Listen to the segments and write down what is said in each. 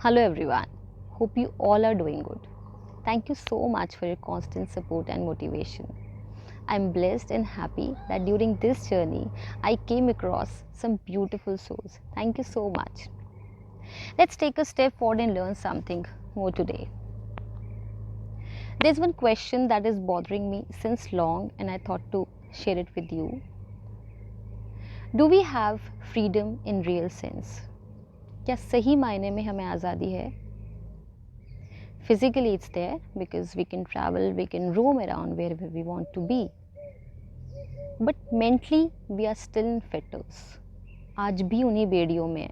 Hello everyone. Hope you all are doing good. Thank you so much for your constant support and motivation. I'm blessed and happy that during this journey I came across some beautiful souls. Thank you so much. Let's take a step forward and learn something more today. There's one question that is bothering me since long and I thought to share it with you. Do we have freedom in real sense? क्या सही मायने में हमें आज़ादी है? Physically it's there because we can travel, we can roam around wherever we want to be. But mentally we are still in fetters. आज भी उन्हीं बेड़ियों में है,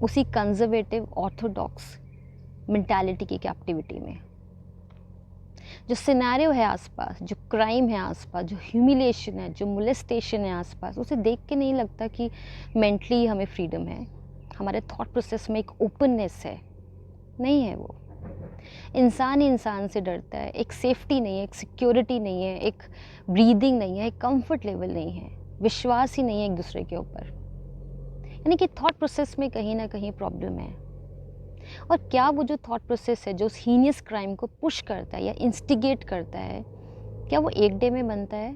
उसी कंजर्वेटिव ऑर्थोडॉक्स मेंटालिटी की कैप्टिविटी में. जो सिनेरियो है आसपास, जो क्राइम है आसपास, जो ह्यूमिलेशन है, जो मोलेस्टेशन है आसपास, उसे देख के नहीं लगता कि मेंटली हमें फ्रीडम है. हमारे थॉट प्रोसेस में एक ओपननेस है. नहीं है वो. इंसान ही इंसान से डरता है. एक सेफ्टी नहीं है, एक सिक्योरिटी नहीं है, एक ब्रीदिंग नहीं है, एक कंफर्ट लेवल नहीं है, विश्वास ही नहीं है एक दूसरे के ऊपर. यानी कि थॉट प्रोसेस में कहीं ना कहीं प्रॉब्लम है. और क्या वो जो थॉट प्रोसेस है जो उस हीनियस क्राइम को पुश करता है या इंस्टिगेट करता है, क्या वो एक डे में बनता है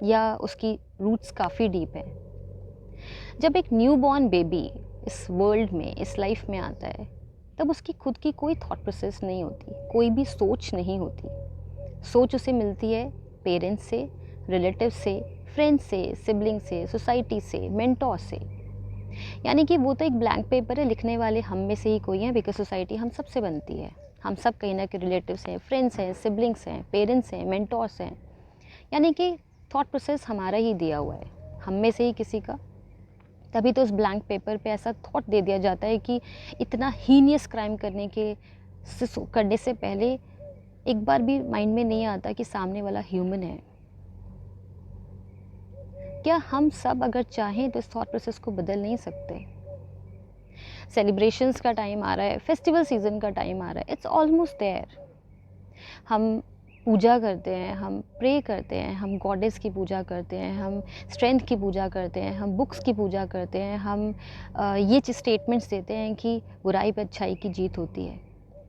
या उसकी रूट्स काफ़ी डीप है? जब एक न्यू बॉर्न बेबी इस वर्ल्ड में, इस लाइफ में आता है, तब उसकी खुद की कोई थॉट प्रोसेस नहीं होती, कोई भी सोच नहीं होती. सोच उसे मिलती है पेरेंट्स से, रिलेटिव से, फ्रेंड्स से, सिबलिंग से, सोसाइटी से, मेंटोर से. यानी कि वो तो एक ब्लैंक पेपर है, लिखने वाले हम में से ही कोई हैं, बिकॉज सोसाइटी हम सब से बनती है. हम सब कहीं ना कहीं रिलेटिव्स हैं, फ्रेंड्स हैं, सिबलिंग्स हैं, पेरेंट्स हैं, मेंटोर्स हैं. यानी कि थॉट प्रोसेस हमारा ही दिया हुआ है, हम में से ही किसी का. तभी तो उस ब्लैंक पेपर पे ऐसा थॉट दे दिया जाता है कि इतना हीनियस क्राइम करने से पहले एक बार भी माइंड में नहीं आता कि सामने वाला ह्यूमन है. क्या हम सब अगर चाहें तो इस थॉट प्रोसेस को बदल नहीं सकते? सेलिब्रेशंस का टाइम आ रहा है, फेस्टिवल सीज़न का टाइम आ रहा है, इट्स ऑलमोस्ट देयर. हम पूजा करते हैं, हम प्रे करते हैं, हम गॉडेस की पूजा करते हैं, हम स्ट्रेंथ की पूजा करते हैं, हम बुक्स की पूजा करते हैं, हम ये स्टेटमेंट्स देते हैं कि बुराई पे अच्छाई की जीत होती है.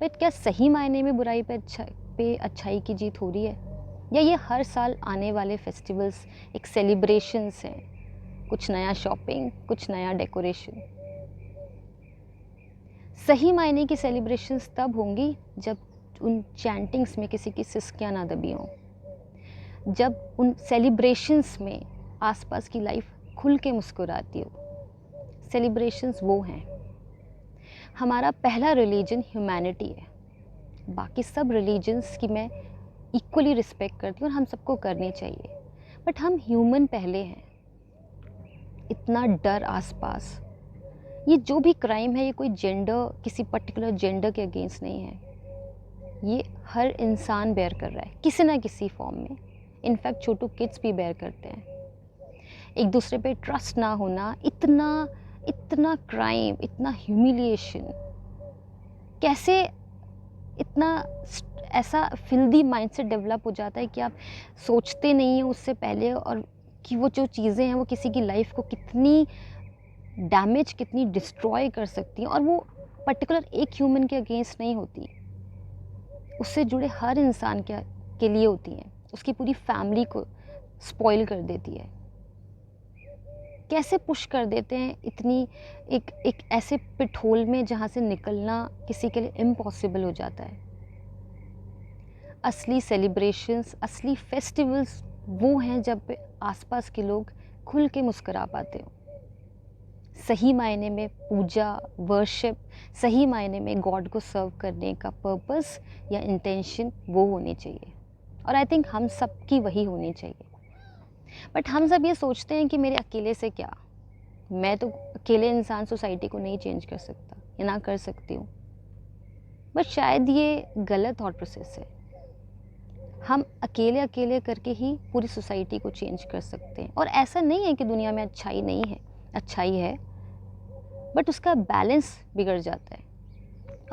बट क्या सही मायने में बुराई पे अच्छाई की जीत हो रही है? या ये हर साल आने वाले फेस्टिवल्स एक सेलिब्रेशंस हैं, कुछ नया शॉपिंग, कुछ नया डेकोरेशन? सही मायने की सेलिब्रेशंस तब होंगी जब उन चैंटिंग्स में किसी की सिसकियाँ ना दबी हों, जब उन सेलिब्रेशंस में आसपास की लाइफ खुल के मुस्कुराती हो. सेलिब्रेशंस वो हैं. हमारा पहला रिलीजन ह्यूमैनिटी है. बाकी सब रिलीजन्स की मैं इक्वली रिस्पेक्ट करती हूँ और हम सबको करनी चाहिए. बट हम ह्यूमन पहले हैं. इतना डर आसपास, ये जो भी क्राइम है, ये कोई जेंडर, किसी पर्टिकुलर जेंडर के अगेंस्ट नहीं है. ये हर इंसान बेयर कर रहा है किसी ना किसी फॉर्म में. इनफैक्ट छोटू किड्स भी बेयर करते हैं. एक दूसरे पे ट्रस्ट ना होना, इतना इतना क्राइम, इतना ह्यूमिलिएशन, कैसे इतना ऐसा फिल्दी माइंडसेट डेवलप हो जाता है कि आप सोचते नहीं हैं उससे पहले, और कि वो जो चीज़ें हैं वो किसी की लाइफ को कितनी डैमेज, कितनी डिस्ट्रॉय कर सकती हैं. और वो पर्टिकुलर एक ह्यूमन के अगेंस्ट नहीं होती, उससे जुड़े हर इंसान के लिए होती हैं. उसकी पूरी फैमिली को स्पॉइल कर देती है. कैसे पुश कर देते हैं इतनी एक ऐसे पिटहोल में जहाँ से निकलना किसी के लिए इम्पॉसिबल हो जाता है. असली सेलिब्रेशंस, असली फेस्टिवल्स वो हैं जब आसपास के लोग खुल के मुस्कुरा पाते हो. सही मायने में पूजा, वर्शिप, सही मायने में गॉड को सर्व करने का पर्पस या इंटेंशन वो होनी चाहिए. और आई थिंक हम सब की वही होनी चाहिए. बट हम सब ये सोचते हैं कि मेरे अकेले से क्या, मैं तो अकेले इंसान सोसाइटी को नहीं चेंज कर सकता या ना कर सकती हूँ. बट शायद ये गलत थॉट प्रोसेस है. हम अकेले अकेले करके ही पूरी सोसाइटी को चेंज कर सकते हैं. और ऐसा नहीं है कि दुनिया में अच्छाई नहीं है, अच्छाई है, बट उसका बैलेंस बिगड़ जाता है.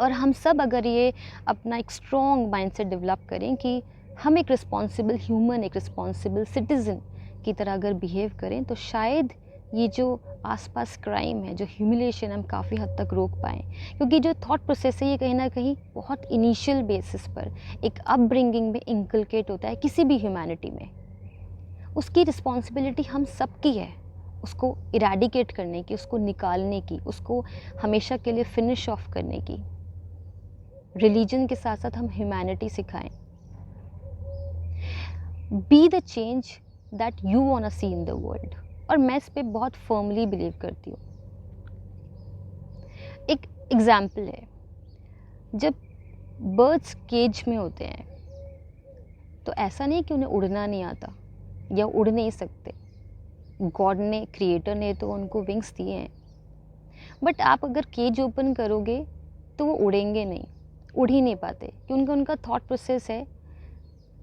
और हम सब अगर ये अपना एक स्ट्रॉन्ग माइंडसेट डेवलप करें कि हम एक रिस्पॉन्सिबल ह्यूमन, एक रिस्पॉन्सिबल सिटीज़न की तरह अगर बिहेव करें, तो शायद ये जो आसपास क्राइम है, जो ह्यूमिलेशन, हम काफ़ी हद तक रोक पाएँ। क्योंकि जो थॉट प्रोसेस है ये कहीं न कहीं बहुत इनिशियल बेसिस पर एक अपब्रिंगिंग में इनकलकेट होता है किसी भी ह्यूमैनिटी में। उसकी रिस्पॉन्सिबिलिटी हम सबकी है, उसको इरेडिकेट करने की, उसको निकालने की, उसको हमेशा के लिए फिनिश ऑफ करने की। रिलीजन के साथ साथ हम ह्यूमैनिटी सिखाएँ। Be the change that you want to see in the world. और मैं इस पे बहुत फर्मली बिलीव करती हूँ। एक एग्जाम्पल है, जब बर्ड्स केज में होते हैं तो ऐसा नहीं कि उन्हें उड़ना नहीं आता या उड़ नहीं सकते। गॉड ने, क्रिएटर ने तो उनको विंग्स दिए हैं, बट आप अगर केज ओपन करोगे तो वो उड़ेंगे नहीं, उड़ ही नहीं पाते, क्योंकि उनका थॉट प्रोसेस है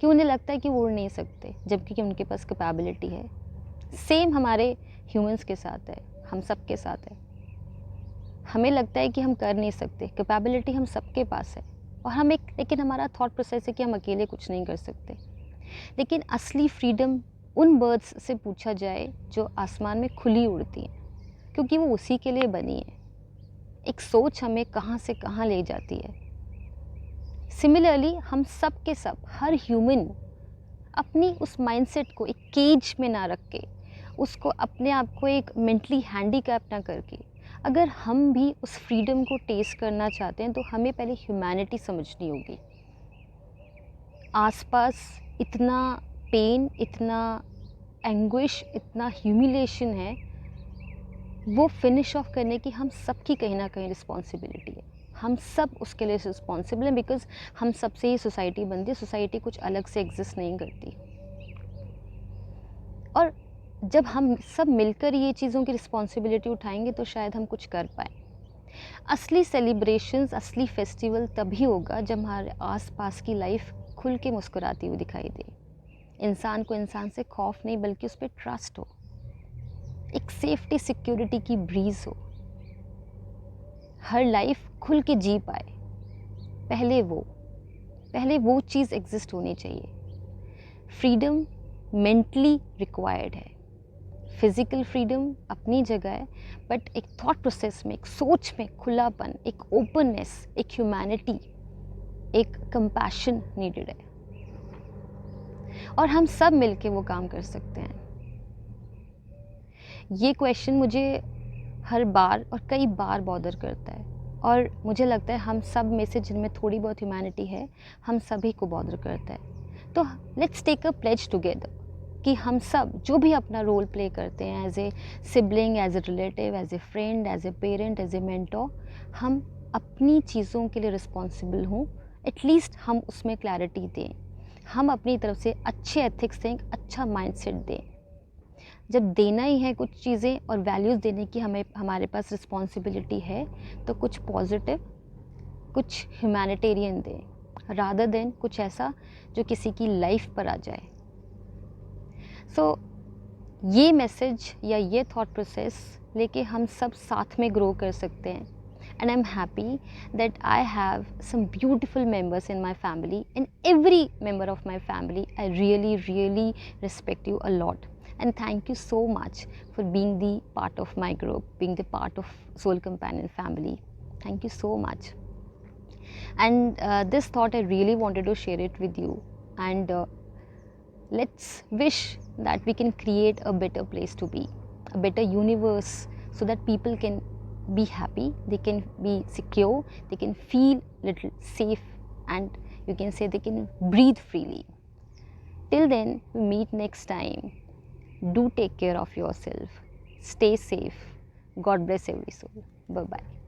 कि उन्हें लगता है कि वो उड़ नहीं सकते, जबकि उनके पास कैपेबिलिटी है। सेम हमारे ह्यूमंस के साथ है, हम सब के साथ है। हमें लगता है कि हम कर नहीं सकते, कैपेबिलिटी हम सबके पास है, और लेकिन हमारा थॉट प्रोसेस है कि हम अकेले कुछ नहीं कर सकते। लेकिन असली फ्रीडम उन बर्ड्स से पूछा जाए जो आसमान में खुली उड़ती हैं, क्योंकि वो उसी के लिए बनी है। एक सोच हमें कहाँ से कहाँ ले जाती है। सिमिलरली हम सब के सब, हर ह्यूमन अपनी उस माइंडसेट को एक केज में ना रख के, उसको अपने आप को एक मेंटली हैंडीकैप ना करके, अगर हम भी उस फ्रीडम को टेस्ट करना चाहते हैं तो हमें पहले ह्यूमैनिटी समझनी होगी। आसपास इतना पेन, इतना एंग्विश, इतना ह्यूमिलेशन है, वो फिनिश ऑफ करने की हम सब की कहीं ना कहीं रिस्पॉन्सिबिलिटी है। हम सब उसके लिए रिस्पॉन्सिबल हैं, बिकॉज हम सब से ही सोसाइटी बनती है। सोसाइटी कुछ अलग से एग्जिस्ट नहीं करती। और जब हम सब मिलकर ये चीज़ों की रिस्पॉन्सिबिलिटी उठाएंगे तो शायद हम कुछ कर पाएँ। असली सेलिब्रेशंस, असली फेस्टिवल तभी होगा जब हमारे आसपास की लाइफ खुल के मुस्कुराती हुई दिखाई दे। इंसान को इंसान से खौफ नहीं, बल्कि उस पर ट्रस्ट हो, एक सेफ्टी सिक्योरिटी की ब्रीज हो, हर लाइफ खुल के जी पाए। पहले वो चीज़ एग्जिस्ट होनी चाहिए। फ्रीडम मेंटली रिक्वायर्ड है, फिज़िकल फ्रीडम अपनी जगह है, बट एक थॉट प्रोसेस में, एक सोच में खुलापन, एक ओपननेस, एक ह्यूमैनिटी, एक कंपैशन नीडेड है। और हम सब मिलके वो काम कर सकते हैं। ये क्वेश्चन मुझे हर बार और कई बार बॉदर करता है, और मुझे लगता है हम सब में से जिनमें थोड़ी बहुत ह्यूमैनिटी है, हम सभी को बॉदर करता है। तो let's take a pledge together कि हम सब जो भी अपना रोल प्ले करते हैं, as a sibling, as a relative, as a friend, as a parent, as a mentor, हम अपनी चीज़ों के लिए रिस्पॉन्सिबल हों। एटलीस्ट हम उसमें क्लैरिटी दें, हम अपनी तरफ से अच्छे एथिक्स दें, अच्छा माइंडसेट दें। जब देना ही है कुछ चीज़ें और वैल्यूज़ देने की हमारे पास रिस्पॉन्सिबिलिटी है, तो कुछ पॉजिटिव, कुछ ह्यूमैनिटेरियन दें, रादर देन कुछ ऐसा जो किसी की लाइफ पर आ जाए। सो ये मैसेज या ये थॉट प्रोसेस लेके हम सब साथ में ग्रो कर सकते हैं। And I am happy that I have some beautiful members in my family, and every member of my family I really respect you a lot. And thank you so much for being the part of my group, being the part of Soul Companion family. Thank you so much. And this thought I really wanted to share it with you. And let's wish that we can create a better place to be, a better universe, so that people can be happy, they can be secure, they can feel little safe, and you can say they can breathe freely. Till then, we meet next time. Do take care of yourself. Stay safe. God bless every soul. Bye-bye.